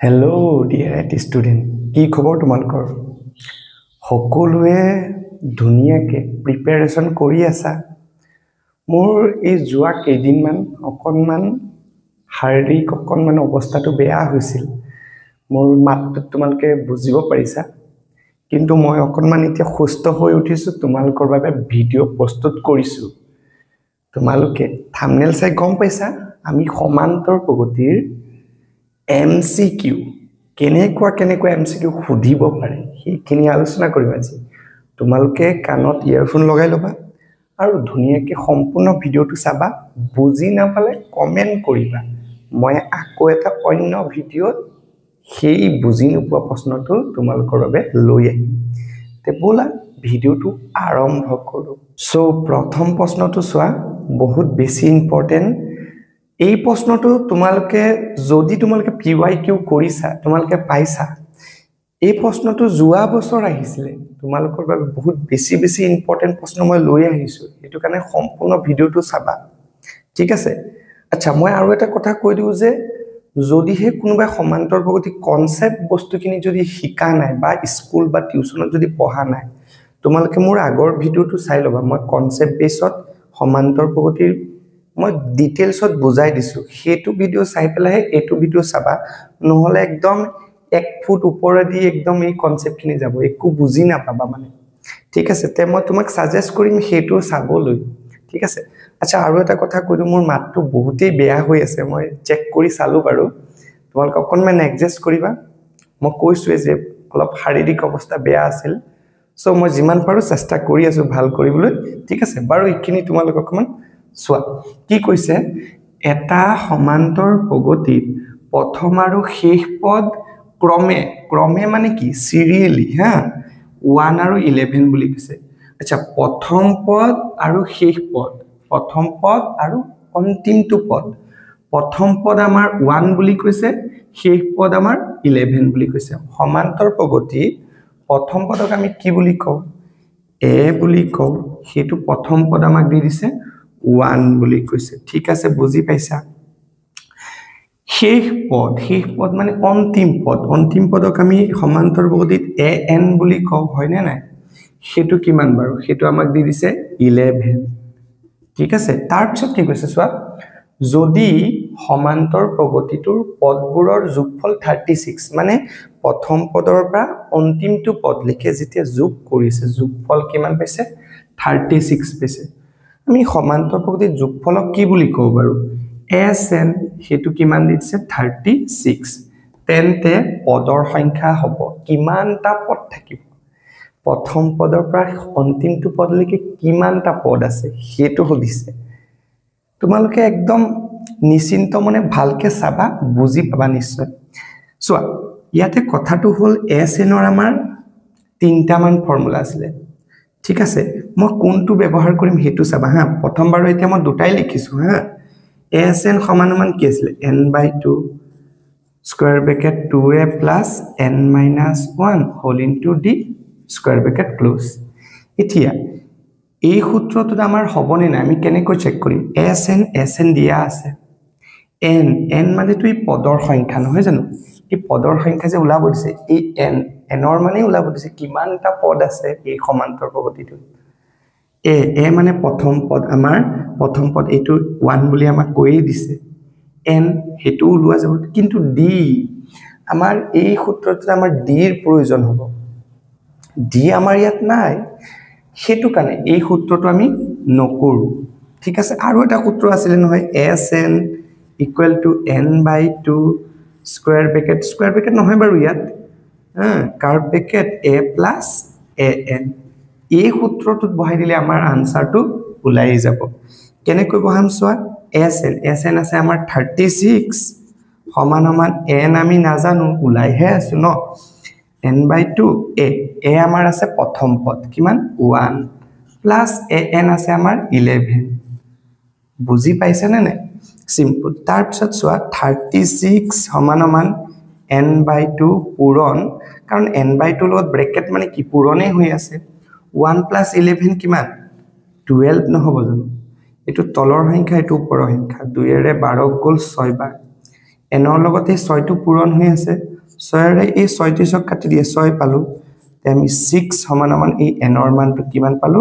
Hello' dear student, কি খবৰ তোমালোকৰ? সকলোৱে ধুনীয়াকৈ প্ৰিপেৰেশ্যন কৰি আছা? মোৰ এই যোৱা কেইদিনমান অকণমান শাৰীৰিক অৱস্থাটো বেয়া হৈছিল। মোৰ মাতটো তোমালোকে বুজিব পাৰিছা, কিন্তু মই অকণমান এতিয়া সুস্থ হৈ উঠিছোঁ। তোমালোকৰ বাবে ভিডিঅ' প্ৰস্তুত কৰিছোঁ। তোমালোকে থাম্বনেইল চাই গম পাইছা, আমি সমান্তৰ প্ৰগতিৰ MCQ কেনেকুৱা MCQ সুধিব পাৰে সেইখিনি আলোচনা কৰিম আজি। তোমালোকে কাণত ইয়াৰফোন লগাই ল'বা আৰু ধুনীয়াকৈ সম্পূৰ্ণ ভিডিঅ'টো চাবা। বুজি নাপালে কমেণ্ট কৰিবা, মই আকৌ এটা অন্য ভিডিঅ'ত সেই বুজি নোপোৱা প্ৰশ্নটো তোমালোকৰ বাবে লৈ আহিম। তে ব'লা ভিডিঅ'টো আৰম্ভ কৰোঁ। প্ৰথম প্ৰশ্নটো চোৱা, বহুত বেছি ইম্পৰ্টেণ্ট। এই প্ৰশ্নটো তোমালোকে PYQ কৰিছা, তোমালোকে পাইছা। এই প্ৰশ্নটো যোৱা বছৰ আহিছিলে, তোমালোকৰ বাবে বহুত বেছি ইম্পৰ্টেণ্ট প্ৰশ্ন মই লৈ আহিছোঁ। সেইটো কাৰণে সম্পূৰ্ণ ভিডিঅ'টো চাবা, ঠিক আছে? আচ্ছা, মই আৰু এটা কথা কৈ দিওঁ যে যদিহে কোনোবাই সমান্তৰ প্ৰগতি কনচেপ্ট বস্তুখিনি যদি শিকা নাই বা স্কুল বা টিউচনত যদি পঢ়া নাই, তোমালোকে মোৰ আগৰ ভিডিঅ'টো চাই ল'বা। মই কনচেপ্ট বেছত সমান্তৰ প্ৰগতিৰ মই ডিটেইলছত বুজাই দিছোঁ। সেইটো ভিডিঅ' চাই পেলাই এইটো ভিডিঅ' চাবা, নহ'লে একদম 1 ফুট ওপৰেদি একদম এই কনচেপ্টখিনি যাব, একো বুজি নাপাবা মানে, ঠিক আছে? তে মই তোমাক ছাজেষ্ট কৰিম সেইটো চাবলৈ, ঠিক আছে? আচ্ছা, আৰু এটা কথা কৈ দিওঁ, মোৰ মাতটো বহুতেই বেয়া হৈ আছে। মই চেক কৰি চালোঁ বাৰু, তোমালোকে অকণমান এডজাষ্ট কৰিবা। মই কৈছোঁৱে যে অলপ শাৰীৰিক অৱস্থা বেয়া আছিল, মই যিমান পাৰোঁ চেষ্টা কৰি আছোঁ ভাল কৰিবলৈ, ঠিক আছে? বাৰু এইখিনি তোমালোকে অকণমান চোৱা। কি কৈছে, এটা সমান্তৰ প্ৰগতিত প্ৰথম আৰু শেষ পদ ক্ৰমে মানে কি চিৰিয়েলি, 1 আৰু 11 বুলি কৈছে। আচ্ছা, প্ৰথম পদ আৰু শেষ পদ, প্ৰথম পদ আৰু অন্তিমটো পদ। প্ৰথম পদ আমাৰ 1 বুলি কৈছে, শেষ পদ আমাৰ 11 বুলি কৈছে। সমান্তৰ প্ৰগতি প্ৰথম পদক আমি কি বুলি কওঁ? এ বুলি কওঁ। সেইটো প্ৰথম পদ আমাক দি দিছে 1 বুলি কৈছে, ঠিক আছে? বুজি পাইছা? শেষ পদ মানে অন্তিম পদক আমি সমান্তৰ প্ৰগতিত AN বুলি কওঁ, হয়নে নাই? সেইটো কিমান বাৰু? সেইটো আমাক দি দিছে 11, ঠিক আছে? তাৰপিছত কি কৈছে চোৱা, যদি সমান্তৰ প্ৰগতিটোৰ পদবোৰৰ যোগফল 36, মানে প্ৰথম পদৰ পৰা অন্তিমটো পদলৈকে যেতিয়া যোগ কৰিছে, যোগফল কিমান পাইছে? 36 পাইছে। আমি সমান্তৰ প্ৰগতিৰ যোগফলক কি বুলি কওঁ বাৰু? SN, সেইটো কিমান দিছে? 36। তেন্তে পদৰ সংখ্যা হ'ব, কিমানটা পদ থাকিব? প্ৰথম পদৰ পৰা অন্তিমটো পদলৈকে কিমানটা পদ আছে সেইটো সুধিছে। তোমালোকে একদম নিশ্চিন্ত মনে ভালকে চাবা, বুজি পাবা নিশ্চয়। চোৱা, ইয়াতে কথাটো হ'ল SNৰ আমাৰ 3টামান ফৰ্মুলা আছিলে, ঠিক আছে? মই কোনটো ব্যৱহাৰ কৰিম সেইটো চাবা প্ৰথমবাৰ এতিয়া মই দুটাই লিখিছোঁ SN সমান কি আছিলে? n/2 square bracket 2a plus n-1 whole into d square bracket close. এতিয়া এই সূত্ৰটোত আমাৰ হ'বনে নাই আমি কেনেকৈ চেক কৰিম? SN দিয়া আছে, n মানেতো এই পদৰ সংখ্যা নহয় জানো? এই পদৰ সংখ্যা যে ওলাব দিছে, এই nৰ মানে ওলাব দিছে কিমানটা পদ আছে এই সমান্তৰ প্ৰগতিটোত। এ মানে প্ৰথম পদ, আমাৰ প্ৰথম পদ এইটো 1 বুলি আমাক কৈয়ে দিছে। n হেতু ওলোৱা যাব, কিন্তু d আমাৰ এই সূত্ৰটোত আমাৰ d ৰ প্ৰয়োজন হ'ব। d আমাৰ ইয়াত নাই, হেতু কাৰণে এই সূত্ৰটো আমি নকৰো, ঠিক আছে? আৰু এটা সূত্ৰ আছিল নহয়, SN = n/2 স্কয়াৰ ব্ৰেকেট নহয় বাৰু ইয়াত, curve bracket a plus an। এই সূত্ৰটোত বহাই দিলে আমাৰ আনসাৰটো ওলাই যাব। কেনেকৈ বহাম চোৱা, SN আছে আমাৰ 36 সমান n আমি নাজানো, ওলাইহে আছো ন? n/2 a আমাৰ আছে প্ৰথম পদ কিমান? 1 প্লাছ an আছে আমাৰ 11। বুজি পাইছে নে নাই? সিম্পল। তাৰপিছত চোৱা 36 সমান n/2 পূৰণ, কাৰণ n/2 লগত ব্ৰেকেট মানে কি পূৰণে হৈ আছে। 1 প্লাছ 11 কিমান? 12 নহব জানো? এইটো তলৰ সংখ্যা, এইটো ওপৰৰ সংখ্যা, 2 ৰে 12 গ'ল 6 বাৰ। এনৰ লগতে 6 টো পূৰণ হৈ আছে 6 ৰে এই 36ক কাটি দিয়ে 6 পালো তে আমি 6 সমান এই এনৰ মানটো কিমান পালো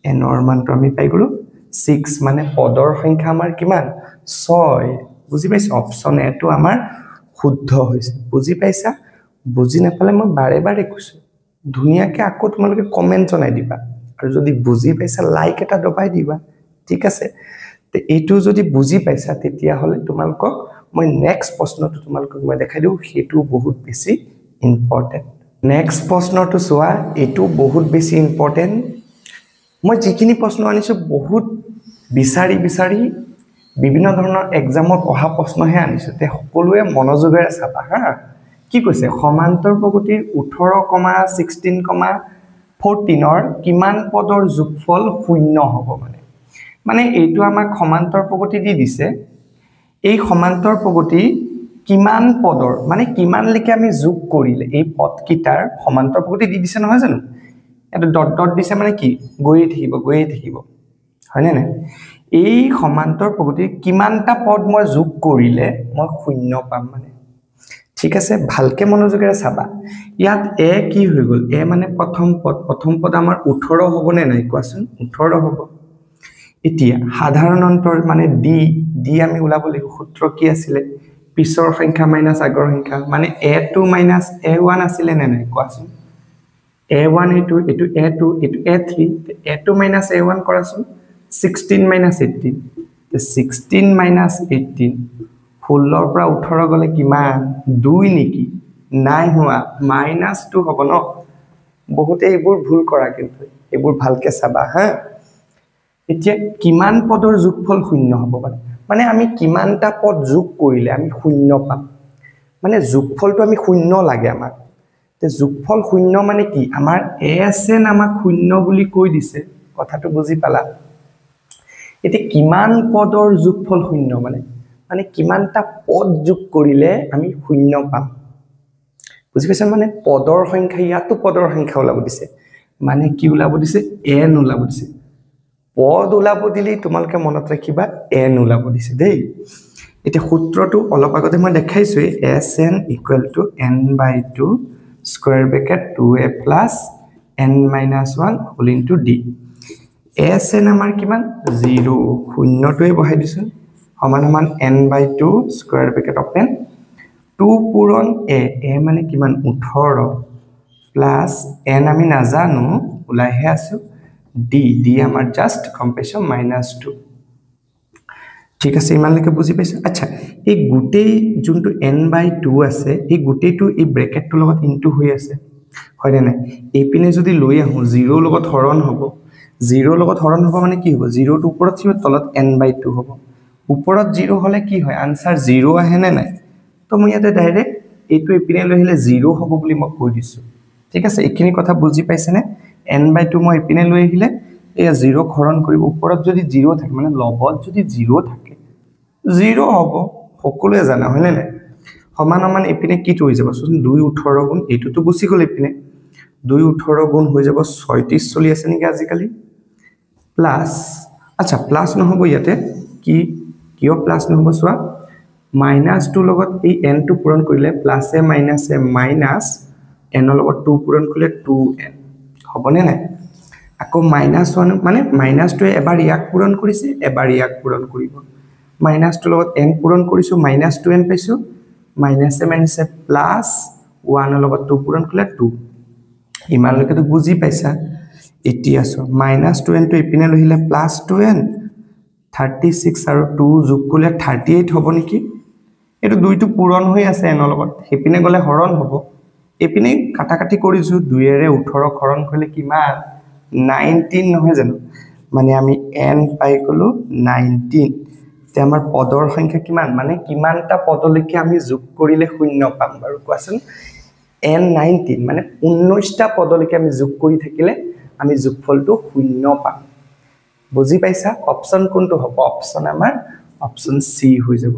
এনৰ মানটো আমি পাই গলো 6 মানে পদৰ সংখ্যা আমাৰ কিমান 6 বুজি পাইছা অপচন এ টো আমাৰ শুদ্ধ হৈছে বুজি পাইছা বুজি নাপালে মই বাৰে বাৰে কৈছো ধুনিয়াকে আকৌ তোমালোকে কমেন্ট জনাই দিবা আৰু যদি বুজি পাইছা লাইক এটা দবাই দিবা ঠিক আছে তে এইটো যদি বুজি পাইছা তেতিয়া হলে তোমালোকক মই নেক্সট প্ৰশ্নটো তোমালোকক মই দেখাই দিও হেতু বহুত বেছি ইম্পৰ্টেন্ট নেক্সট প্ৰশ্নটো চোৱা এটো বহুত বেছি ইম্পৰ্টেন্ট মই যিখিনি প্ৰশ্ন আনিছো বহুত বিচাৰি বিভিন্ন ধৰণৰ এক্সামত অহা প্ৰশ্নহে আনিছো তে সকলোৱে মনোযোগেৰে চাবা হা কি কৈছে সমান্তৰ প্ৰগতিৰ 18,16,14 ৰ কিমান পদৰ যোগফল শূন্য হ'ব মানে এইটো আমাক সমান্তৰ প্ৰগতি দি দিছে এই সমান্তৰ প্ৰগতি কিমান পদৰ মানে কিমান লৈকে আমি যোগ কৰিলে এই পদ কিটাৰ সমান্তৰ প্ৰগতি দি দিছে নহয় জানো এটা ডট ডট দিছে মানে কি গৈয়ে থাকিব হয়নে নাই এই সমান্তৰ প্ৰগতি কিমানটা পদ মই যোগ কৰিলে মই শূন্য পাম মানে ঠিক আছে ভালকে মনোযোগেৰে চাবা ইয়াত এ কি হৈ গল এ মানে প্ৰথম পদ আমাৰ 18 হ'ব নে নাই কোৱাচোন 18 হ'ব এতিয়া সাধাৰণ অন্তৰ মানে ডি আমি উলাব লাগিব সূত্ৰ কি আছিল পিছৰ সংখ্যা মাইনাস আগৰ সংখ্যা মানে a2 মাইনাস a1 আছিল নে নাই কোৱাচোন a1 এইটো a2 এইটো a3 a2 মাইনাস a1 কৰাচোন 16 মাইনাস 18 তে 16 মাইনাস 18 16 ৰ পৰা 18 গলে কিমান 2 নেকি নাই হোৱা -2 হ'ব ন বহুতে এইবোৰ ভুল কৰা কিন্তু এইবোৰ ভালকে চাবা হা এতিয়া কিমান পদৰ যোগফল শূন্য হ'ব মানে আমি কিমানটা পদ যোগ কৰিলে আমি শূন্য পাম মানে যোগফলটো আমি শূন্য লাগে আমাক তে যোগফল শূন্য মানে কি আমাৰ এএসএন আমাক শূন্য বুলি কৈ দিছে কথাটো বুজি পালা এতিয়া কিমান পদৰ যোগফল শূন্য মানে কিমানটা পদ যোগ কৰিলে আমি শূন্য পাম বুজি পাইছা মানে পদৰ সংখ্যা ইয়াতো পদৰ সংখ্যা ওলাব দিছে মানে কি ওলাব দিছে n ওলাব দিছে পদ ওলাব দিলি তোমালকে মনত ৰাখিবা n ওলাব দিছে দেই এতিয়া সূত্ৰটো অলপ আগতে মই দেখাইছো sn = n/2 square bracket 2a + n - 1 whole into d sn আমাৰ কিমান 0 শূন্যটোৱে বহাই দিছো সমান n/2 স্কয়াৰ ব্ৰেকেট ওপেন 2 পূৰণ a মানে কিমান 18 প্লাস n আমি নাজানো উলাইহে আছো d আমাৰ জাস্ট কম্পেশন -2 ঠিক আছে ইমানলৈকে বুজি পাইছা আচ্ছা এই গুটেই যোনটো n/2 আছে এই গুটেইটো এই ব্ৰেকেটটোৰ লগত ইনটু হৈ আছে হয়নে নাই এই পিনে যদি লৈ আহো 0 লগত হৰণ হ'ব 0 লগত হৰণ হ'ব মানে কি হ'ব 0 টো ওপৰত থাকিব তলত n/2 হ'ব ওপৰত 0 হলে কি হয় আনসাৰ 0 আহে নে নাই তো মই ইয়াতে ডাইৰেক্ট এইটো ইপিনে লৈ আহিলে 0 হ'ব বুলি মই কৈ দিছো ঠিক আছে এইখিনি কথা বুজি পাইছে নে n/2 মই ইপিনে লৈ আহিলে এয়া 0 হৰণ কৰিব ওপৰত যদি 0 থাকে মানে লগত যদি 0 থাকে 0 হ'ব সকলোৱে জানা হয়নে নাই সমান ইপিনে কি হৈ যাব চোন 2 18 গুণ এইটোটো গুছি গল ইপিনে 2 18 গুণ হৈ যাব 36 চলি আছে নেকি আজিকালি প্লাস আচ্ছা প্লাস নহব ইয়াতে কি কিয় প্লাস নহব সোৱা -2 লগত এই n টো পূৰণ কৰিলে প্লাস এ মাইনাস n ৰ লগত 2 পূৰণ কৰিলে 2n হ'বনে নাই আকৌ -1 মানে -2 এবাৰ ইয়াক পূৰণ কৰিছে এবাৰ ইয়াক পূৰণ কৰিব -2 লগত n পূৰণ কৰিছো -2n পাইছো -a প্লাস 1 ৰ লগত 2 পূৰণ কৰিলে 2 ইমানলৈকে তো বুজি পাইছা এতিয়া আছো -2n টো ইপিনে লহিলে +2n 36 আৰু 2 যোগ কৰিলে 38 হ'ব নেকি এটো দুইটো পূৰণ হৈ আছে n ৰ লগত হেপিনে গলে হৰণ হ'ব এপিনে কাটাকাটি কৰিছো 2 এৰে 18 হৰণ কৰিলে কিমান 19 নহয় জানো মানে আমি n পাই গলো 19 তে আমাৰ পদৰ সংখ্যা কিমান মানে কিমানটা পদলৈকে আমি যোগ কৰিলে শূন্য পাম বাৰু কোৱাচোন n19 মানে 19টা পদলৈকে আমি যোগ কৰি থাকিলে আমি যোগফলটো শূন্য পাম বুজি পাইছা অপচন কোনটো হ'ব অপচন আমাৰ অপচন সি হৈ যাব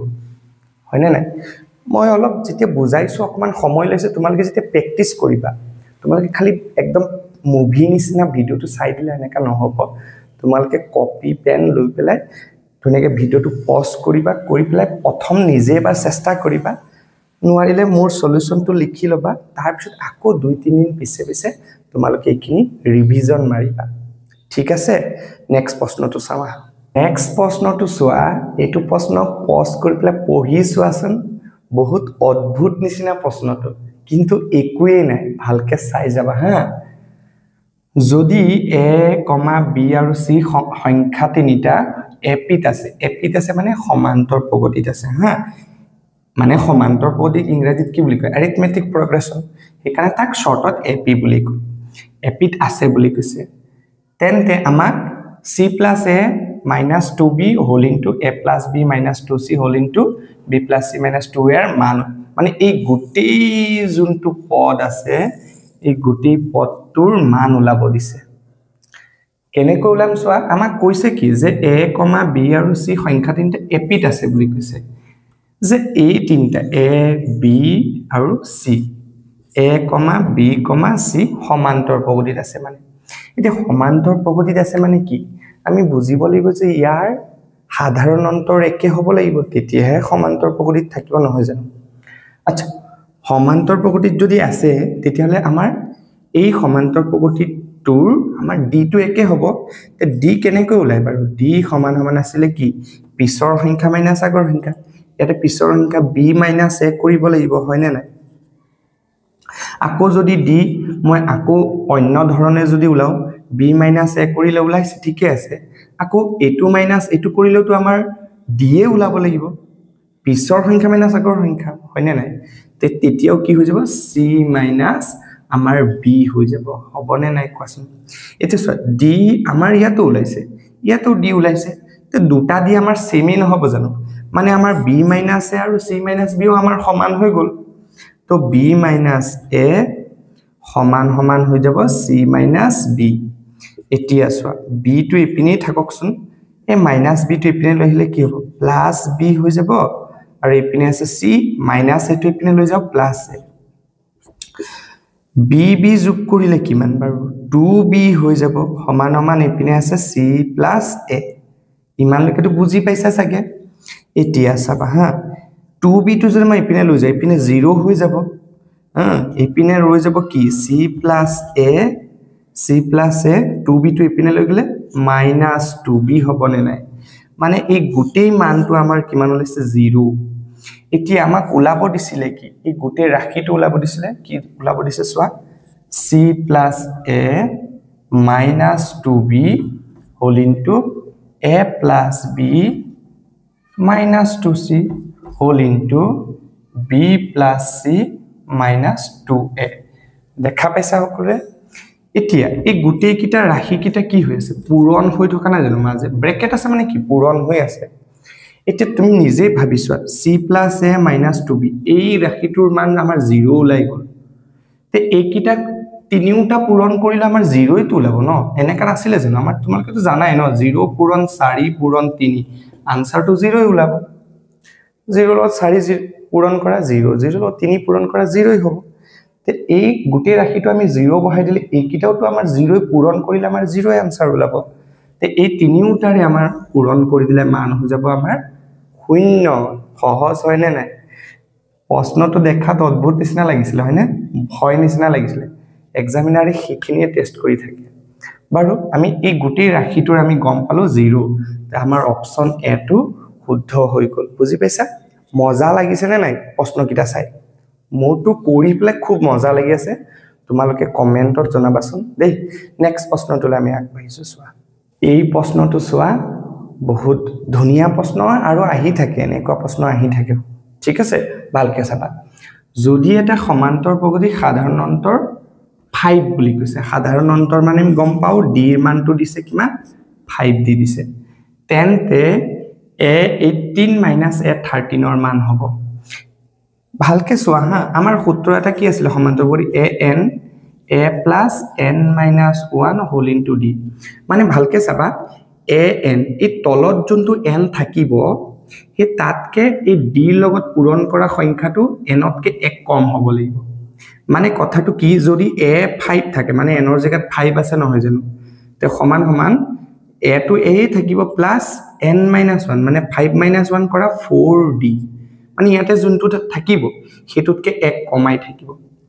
হয়নে নাই মই অলপ যেতিয়া বুজাইছো অকমান সময় লৈছে তোমালোকে যেতিয়া প্ৰেক্টিস কৰিবা তোমালোকে খালি একদম মুভি নিচিনা ভিডিওটো চাই দিলে এনেকা নহব তোমালোকে কপি পেন লৈ পেলাই ধুনীয়াকৈ ভিডিঅ'টো পজ কৰিবা কৰি পেলাই প্ৰথম নিজে এবাৰ চেষ্টা কৰিবা নোৱাৰিলে মোৰ সলিউশনটো লিখি ল'বা তাৰপিছত আকৌ 2-3 দিন পিছে পিছে তোমালোকে এইখিনি ৰিভিজন মাৰিবা ঠিক আছে নেক্সট প্ৰশ্নটো চাবা নেক্সট প্ৰশ্নটো চোৱা এইটো প্ৰশ্ন পজ কৰি পেলাই পঢ়ি চোৱাচোন বহুত অদ্ভুত নিচিনা প্ৰশ্নটো কিন্তু একোৱে নাই ভালকে চাই যাবা হা যদি a, b আৰু c সংখ্যা তিনিটা এপিত আছে মানে সমান্তৰ প্ৰগতিত আছে হা মানে সমান্তৰ প্ৰগতিক ইংৰাজীত কি বুলি কয় অ্যাৰিথমেটিক প্ৰগ্ৰেছন সেইকাৰণে তাক শৰ্টত এপি বুলি কয় এপিত আছে বুলি কৈছে তেন্তে আমাক c + a - 2b whole into a + b - 2c whole into b + c - 2a এর মান মানে এই গোটেই যোনটো পদ আছে এই গোটেই পদটোৰ মান উলাব দিছে কেনেকৈ উলাম চোৱা আমাক কৈছে কি যে a, b আৰু c সংখ্যা তিনিটা এপিত আছে বুলি কৈছে যে এই তিনিটা a b আৰু c a, b, c সমান্তৰ প্ৰগতিত আছে মানে এতিয়া সমান্তৰ প্ৰগতিত আছে মানে কি আমি বুজিব লাগিব যে ইয়াৰ সাধাৰণ অন্তৰ একে হ'ব লাগিব তেতিয়াহে সমান্তৰ প্ৰগতিত থাকিব নহয় জানো আচ্ছা সমান্তৰ প্ৰগতিত যদি আছে তেতিয়াহলে আমাৰ এই সমান্তৰ প্ৰগতিটোৰ আমাৰ d টো একে হ'ব তে d কেনেকৈ ওলাই বাৰু d সমান সমান আছিল কি পিছৰ সংখ্যা মাইনাস আগৰ সংখ্যা ইয়াতে পিছৰ সংখ্যা b - a কৰিব লাগিব হয় নে নাই আকৌ যদি d মই আকৌ অন্য ধৰণে যদি উলাও b - a কৰিলে উলাইছে ঠিকে আছে আকৌ এটো মাইনাস এটো কৰিলেও তো আমাৰ d এ উলাব লাগিব পিছৰ সংখ্যা মাইনাস আগৰ সংখ্যা হয় নে নাই তে তেতিয়াও কি হৈ যাব c মাইনাস আমাৰ b হৈ যাব হবনে নাই কোৱাচোন এটা d আমাৰ ইয়াতো d ওলাইছে তে দুটা d আমাৰ সেমই নহব জানো মানে আমাৰ b - a আৰু c - b ও আমাৰ সমান হৈ গল তো b - a সমান সমান হৈ যাব c - b এতিয়া চোৱা b টো ইপিনে থাককচোন এ - b টো ইপিনে লৈ আহিলে কি হ'ব + b হৈ যাব আৰু ইপিনে আছে c - a টো ইপিনে লৈ যাও + a b যোগ কৰিলে কিমান বাৰু 2b হৈ যাব সমান সমান ইপিনে আছে c + a ইমানলৈকে তো বুজি পাইছা চাগে এতিয়া চাবা হা 2b টো যদি মই ইপিনে লৈ যাই ইপিনে 0 হৈ যাব হা ইপিনে ৰৈ যাব কি c + a 2b টো ইপিনে লৈ গলে -2b হবনে নাই মানে এই গোটেই মানটো আমাৰ কিমান ওলাইছে 0 এতিয়া আমাক উলাব দিছিলে কি এই গোটেই ৰাশিটো উলাব দিছিলে কি উলাব দিছে চোৱা c + a - 2b whole into a + b - 2c whole into b + c - 2a দেখা পাইছা সকলোৱে এতিয়া এই গোটেই কিটা ৰাশি কিটা কি হৈ আছে পূৰণ হৈ থকা না জানো মাজে ব্ৰেকেট আছে মানে কি পূৰণ হৈ আছে এতিয়া তুমি নিজে ভাবিছোৱা c + a - 2b এই ৰাশিটোৰ মান আমাৰ 0 ওলাই গল তে এই কিটা তিনিওটা পূৰণ কৰিলে আমাৰ 0ই তো ওলাব ন এনেকা নাছিলে জানো আমাৰ তোমালোকে তো জানাই ন 0 পূৰণ 4 পূৰণ 3 আনসাৰটো 0ই ওলাব 0 লগত 4 পূৰণ কৰা 0 0 লগত 3 পূৰণ কৰা 0ই হ'ব তে এই গোটেই ৰাশিটো আমি 0 বহাই দিলে এই কিটাও তো আমাৰ 0ই পূৰণ কৰিলে আমাৰ 0ই আনসাৰ ওলাব তে এই তিনিওটাৰে আমাৰ পূৰণ কৰি দিলে মান হৈ যাব আমাৰ 0 সহজ হয় নে নাই প্ৰশ্নটো দেখাত অদ্ভুত নিচিনা লাগিছিল হয়নে ভয় নিচিনা লাগিছিল এক্সামিনাৰে সেইখিনিয়ে টেষ্ট কৰি থাকে বাৰু আমি এই গোটেই ৰাশিটোৰ আমি গম পালো 0 তে আমাৰ অপচন এ টো শুদ্ধ হৈ গল বুজি পাইছা মজা লাগিছে নে নাই প্ৰশ্নকিটা চাই মোৰটো কৰি পেলাই খুব মজা লাগি আছে তোমালোকে কমেন্টত জনাবাচোন দেই নেক্সট প্ৰশ্নটোলৈ আমি আগবাঢ়িছো চোৱা এই প্ৰশ্নটো চোৱা বহুত ধুনিয়া প্ৰশ্ন আৰু আহি থাকে এনেকুৱা প্ৰশ্ন আহি থাকে ঠিক আছে ভালকে চাবা যদি এটা সমান্তৰ প্ৰগতি সাধাৰণ অন্তৰ 5 বুলি কৈছে সাধাৰণ অন্তৰ মানে আমি গম পাও d এর মানটো দিছে কিমান 5 দি দিছে তেন্তে a 18 - a 13 এর মান হ'ব ভালকে চোৱা হা আমাৰ সূত্ৰ এটা কি আছিল সমান্তৰ প্ৰগতি an a + n - 1 whole into d মানে ভালকে চাবা an এই তলত যোনটো n থাকিব হে তাতকে এই d লগত পূৰণ কৰা সংখ্যাটো n তকে 1 কম হ'ব লাগিব মানে কথাটো কি যদি a 5 থাকে মানে n ৰ জায়গাত 5 আছে নহয় জানো তে সমান সমান a টো a থাকিব প্লাস n-1 মানে 5 - 1 কৰা 4d মানে ইয়াতে যোনটো থাকিব হেতুতকে 1 কমাই থাকিব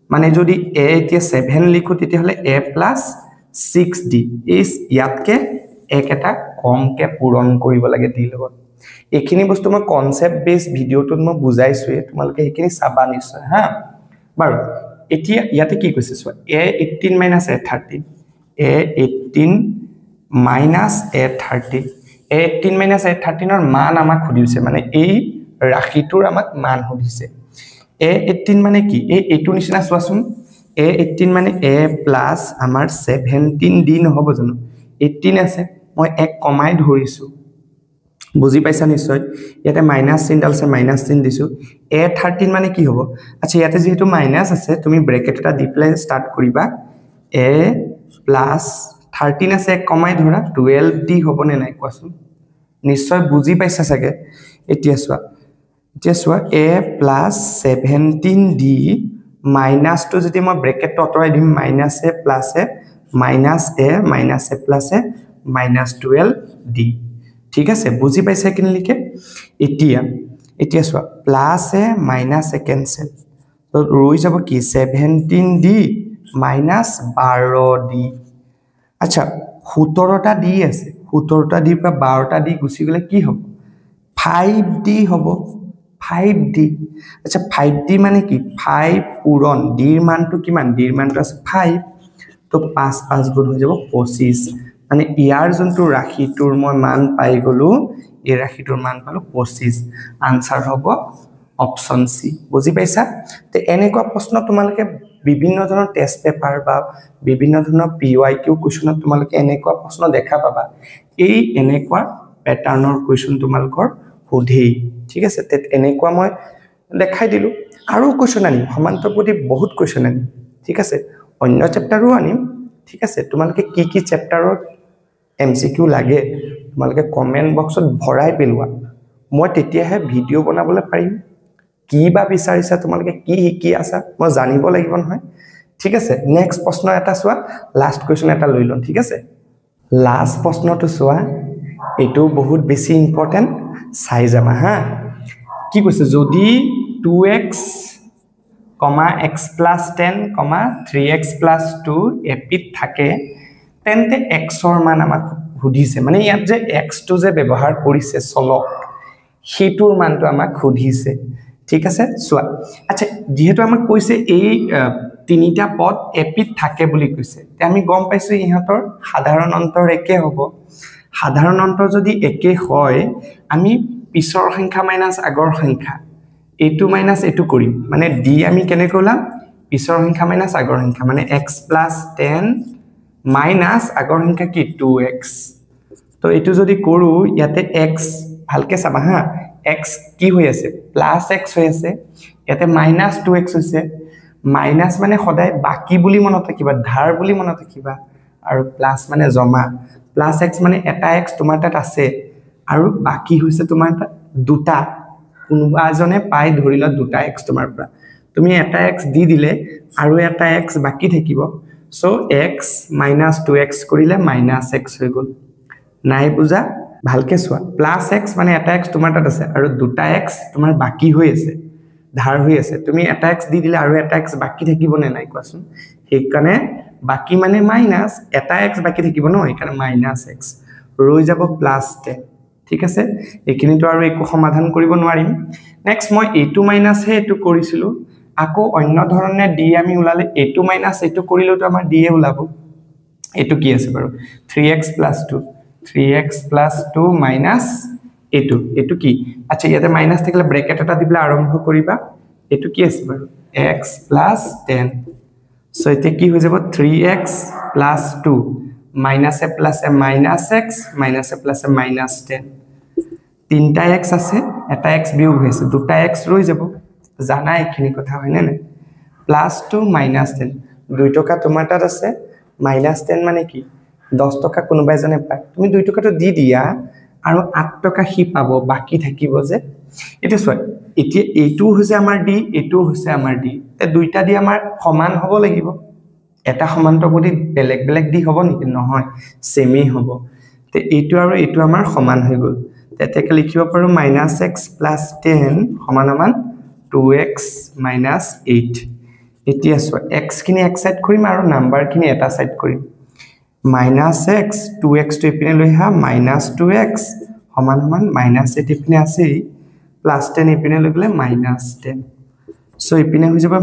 মানে যদি a এতিয়া 7 লিখো তেতিয়া হলে a + 6d ইজ ইয়াতকে এক এটা কমকে পূৰণ কৰিব লাগে d লগত এখিনি বস্তু মই কনসেপ্ট বেস ভিডিওটোত মই বুজাইছো তোমালোকে এখিনি চাবা নিশ্চয় হা বাৰু এতিয়া ইয়াতে কি কৈছে চোৱা a18 - a13 a18 - a13 a18 - a13 ৰ মান আমাক খুদিছে মানে এই ৰাশিটোৰ আমাক মান খুদিছে a18 মানে কি এইটো নিচিনা চোৱাচোন a18 মানে a প্লাস আমাৰ 17d নহব জানো 18 আছে মই এক কমাই ধৰিছো বুজি পাইছা নিশ্চয় ইয়াতে মাইনাস চিহ্ন আছে মাইনাস চিহ্ন দিছো a13 মানে কি হ'ব আচ্ছা ইয়াতে যেহেতু মাইনাস আছে তুমি ব্ৰেকেট এটা দি প্লে স্টাৰ্ট কৰিবা a প্লাস 13 আছে এক কমাই ধৰা 12d হ'বনে নাই কোৱাচোন নিশ্চয় বুজি পাইছা চাগে এতিয়া চোৱা a plus 17d minus to যদি মই ব্ৰেকেট অতৰাই দিম minus a plus a minus a minus a plus a minus 12d ঠিক আছে বুজি পাইছা কিনে লিখে এতিয়া চোৱা plus a minus a cancel তো ৰৈ যাব কি 17d minus 12d আচ্ছা 17টা d আছে 17টা d পৰা 12টা d গুছি গলে কি হ'ব 5d হ'ব 5d আচ্ছা 5d মানে কি 5 পূৰণ d ৰ মানটো কিমান d ৰ মানটো আছে 5 তো 5 5 গুণ হৈ যাব 25 মানে ইয়াৰ যোনটো ৰাশিটোৰ মই মান পাই গলো এই ৰাশিটোৰ মান পালো 25 আনসাৰ হ'ব অপচন সি বুজি পাইছা তে এনেকুৱা প্ৰশ্ন তোমালোকে বিভিন্ন ধৰণৰ টেষ্ট পেপাৰ বা বিভিন্ন ধৰণৰ PYQ কোৱেশ্চনত তোমালোকে এনেকুৱা প্ৰশ্ন দেখা পাবা এই এনেকুৱা প্যাটাৰ্নৰ কোৱেশ্চন তোমালোকৰ সুধেই ঠিক আছে তে এনেকুৱা মই দেখাই দিলো আৰু কোৱেশ্চন আনিম সমান্তৰপ্ৰতি বহুত কোৱেশ্চন আনিম ঠিক আছে অন্য চেপ্টাৰো আনিম ঠিক আছে তোমালোকে কি চেপ্টাৰৰ MCQ লাগে তোমালোকে কমেন্ট বক্সত ভৰাই পেলোৱা মই তেতিয়াহে ভিডিও বনাবলৈ পাৰিম কি বা বিচাৰিছা তোমালোকে কি শিকি আছা মই জানিব লাগিব নহয় ঠিক আছে নেক্সট প্ৰশ্ন এটা চোৱা লাষ্ট কোৱেশ্চন এটা লৈ লম ঠিক আছে লাষ্ট প্ৰশ্নটো চোৱা এটো বহুত বেছি ইম্পৰ্টেন্ট চাই যাবা হা কি কৈছে যদি 2x, x plus 10, 3x plus 2 এপিত থাকে তেন্তে x ৰ মান আমাক খুদিছে মানে ইয়াত যে x টো যে ব্যৱহাৰ কৰিছে চলক হেতুৰ মানটো আমাক খুদিছে ঠিক আছে চোৱা আচ্ছা যেহেতু আমাক কৈছে এই তিনিটা পদ এপিত থাকে বুলি কৈছে তে আমি গম পাইছো ইহঁতৰ সাধাৰণ অন্তৰ একে হ'ব সাধাৰণ অন্তৰ যদি একে হয় আমি পিছৰ সংখ্যা মাইনাস আগৰ সংখ্যা এটো মাইনাস এটো কৰিম মানে d আমি কেনে কলাম পিছৰ সংখ্যা মাইনাস আগৰ সংখ্যা মানে x plus 10 মাইনাস আগৰ সংখ্যা কি 2x তো এটো যদি কৰো ইয়াতে x ভালকে চাবা হা x কি হৈ আছে প্লাস x হৈ আছে ইয়াতে মাইনাস 2x হৈছে মাইনাস মানে সদায় বাকি বুলি মনত ৰাখিবা ধাৰ বুলি মনত ৰাখিবা আৰু প্লাস মানে জমা প্লাস x মানে এটা x তোমাৰ তাত আছে আৰু বাকি হৈছে তোমাৰ তাত দুটা কোনোবা এজনে পাই ধৰিলা দুটা x তোমাৰ পৰা তুমি এটা x দি দিলে আৰু এটা x বাকি থাকিব সো x - 2x কৰিলে -x হৈ গল নাই বুজা ভালকে চোৱা +x মানে এটা x তোমাৰ তাত আছে আৰু দুটা x তোমাৰ বাকি হৈ আছে ধাৰ হৈ আছে তুমি এটা x দি দিলে আৰু এটা x বাকি থাকিব নে নাই কোৱাচোন সেইকাৰণে বাকি মানে মাইনাস এটা x বাকি থাকিব ন সেইকাৰণে -x ৰৈ যাব +10 ঠিক আছে এখিনি তো আৰু একো সমাধান কৰিব নোৱাৰিম নেক্সট মই এটো মাইনাস হে এটো কৰিছিলো আকৌ অন্য ধৰণে d আমি উলালে এটো মাইনাস এটো কৰিলে তো আমাৰ d এ উলাব এটো কি আছে বাৰু 3x + 2 3x + 2 minus এটো কি আচ্ছা ইয়াতে মাইনাস থাকিলে ব্ৰেকেট এটা দিবলে আৰম্ভ কৰিবা এটো কি আছে বাৰু x + 10 সো এতে কি হৈ যাব 3x + 2 minus a plus a minus x minus a plus a minus 10 তিনটা x আছে এটা x বিয়োগ হৈছে দুটা x ৰৈ যাব জানা এখিনি কথা হয়নে না +2 -10 2 টকা তোমাৰ তাত আছে -10 মানে কি 10 টকা কোনোবাই জনে পায় তুমি 2 টকাটো দি দিয়া আৰু 8 টকা হি পাব বাকি থাকিব যে এটা চোৱা এতিয়া এইটো হৈছে আমাৰ d এইটো হৈছে আমাৰ d তে দুইটা দি আমাৰ সমান হ'ব লাগিব এটা সমান্তৰালটি বেলেগ দি হ'ব নেকি নহয় সেমই হ'ব তে এইটো আৰু এইটো আমাৰ সমান হৈ গল তেতিয়াকে লিখিব পাৰো -x + 10 সমান 2x - 8 এতিয়া সো x খিনি এক সাইড কৰিম আৰু নাম্বাৰ খিনি এটা সাইড কৰিম -x 2x টো ইপিনে লৈ হা -2x সমান -8 ইপিনে আছে +10 ইপিনে লৈ গলে -10 সো ইপিনে হৈ যাব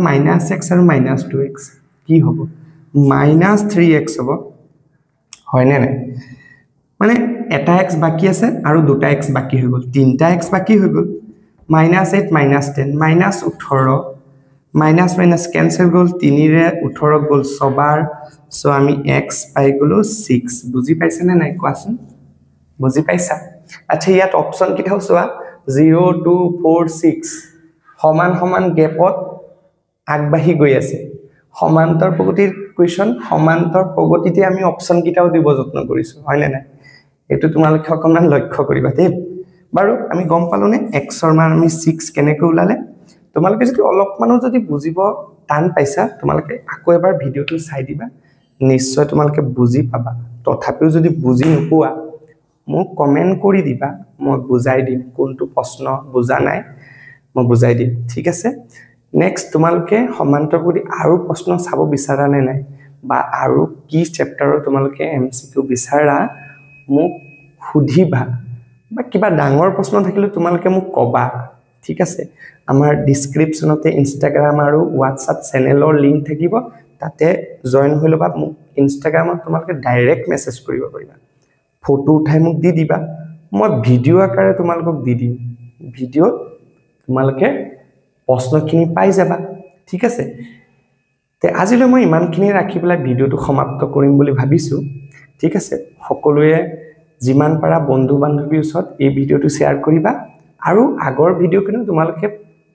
-x আৰু -2x কি হ'ব -3x হ'ব হয় নে নাই মানে এটা x বাকি আছে আৰু দুটা x বাকি হৈ গল তিনটা x বাকি হৈ গল -8 -10 -18 মাইনাস মাইনাস ক্যান্সেল গল 3 ৰে 18 গল সবার সো আমি x পাই গলো 6 বুজি পাইছে নে নাই কোৱাচোন বুজি পাইছা আচ্ছা ইয়াত অপচন কিটাও সোৱা 0 2 4 6 সমান সমান গ্যাপত আগবাঢ়ি গৈ আছে সমান্তৰ প্ৰগতিৰ কোৱেশ্চন সমান্তৰ প্ৰগতিতে আমি অপচন কিটাও দিব যত্ন কৰিছো হয় নে নাই এটো তোমালোকে অকমান লক্ষ্য কৰিবা দেই বাৰু আমি গম পালোনে x ৰ মান আমি 6 কেনেকৈ উলালে তোমালোকে যদি অলপমানো যদি বুজিব টান পাইছা তোমালোকে আকৌ এবাৰ ভিডিওটো চাই দিবা নিশ্চয় তোমালোকে বুজি পাবা তথাপিও যদি বুজি নোপোৱা মোক কমেন্ট কৰি দিবা মই বুজাই দিম কোনটো প্ৰশ্ন বুজা নাই মই বুজাই দিম ঠিক আছে নেক্সট তোমালোকে সমান্তৰ প্ৰতি আৰু প্ৰশ্ন চাব বিচাৰা নে নাই বা আৰু কি চেপ্টাৰৰ তোমালোকে এমসিকিউ বিচাৰা মোক সুধিবা বা কিবা ডাঙৰ প্ৰশ্ন থাকিলে তোমালোকে মোক কবা ঠিক আছে আমাৰ ডেসক্ৰিপচনতে ইনষ্টাগ্ৰাম আৰু WhatsApp চেনেলৰ লিংক থাকিব তাতে জয়েন হৈ লবা মোক ইনষ্টাগ্ৰামত তোমালোকে ডাইৰেক্ট মেসেজ কৰিব পাৰিবা ফটো উঠাই মোক দি দিবা মই ভিডিও আকাৰে তোমালোকক দি দিম ভিডিও তোমালোকে প্ৰশ্নখিনি পাই যাবা ঠিক আছে তে আজিলৈ মই ইমানখিনি ৰাখি পেলাই ভিডিওটো সমাপ্ত কৰিম বুলি ভাবিছো ঠিক আছে সকলোৱে যিমান পাৰা বন্ধু বান্ধৱীৰ ওচৰত এই ভিডিওটো শেয়াৰ কৰিবা আৰু আগৰ ভিডিওখিনি তোমালোকে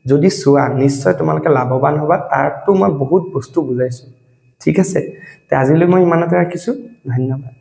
যদি চোৱা নিশ্চয় তোমালোকে লাভৱান হ'বা তাৰটো মই বহুত বস্তু বুজাইছো ঠিক আছে তে আজিলৈ মই ইমানতে ৰাখিছো ধন্যবাদ